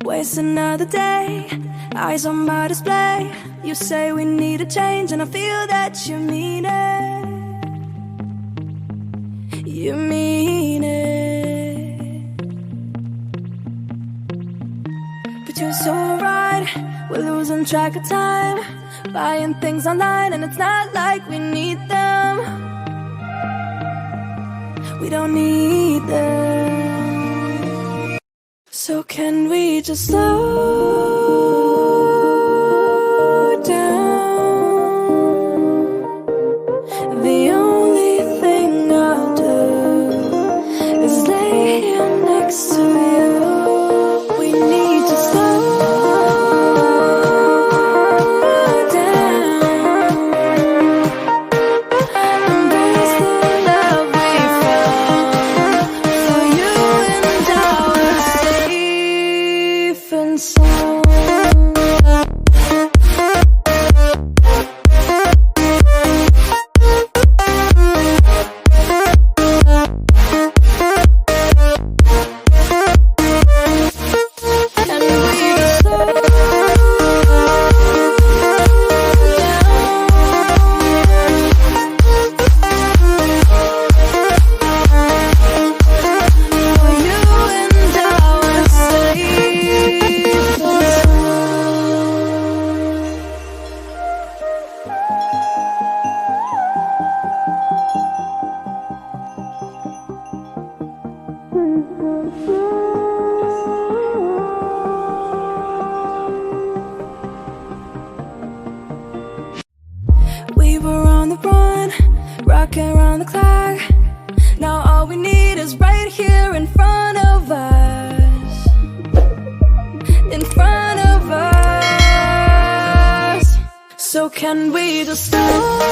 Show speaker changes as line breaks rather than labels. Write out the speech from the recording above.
waste another day, eyes on my display. You say we need a change, and I feel that you mean it. You mean it. But you're so right, we're losing track of time, buying things online, and it's not like we need them. We don't need them. So can we just slow down? The only thing I'll do is lay here next to you. We need to slow down. Embrace the love we found. For you and I are safe and sound. We were on the run, rocking around the clock. Now all we need is right here in front of us. In front of us. So can we just slow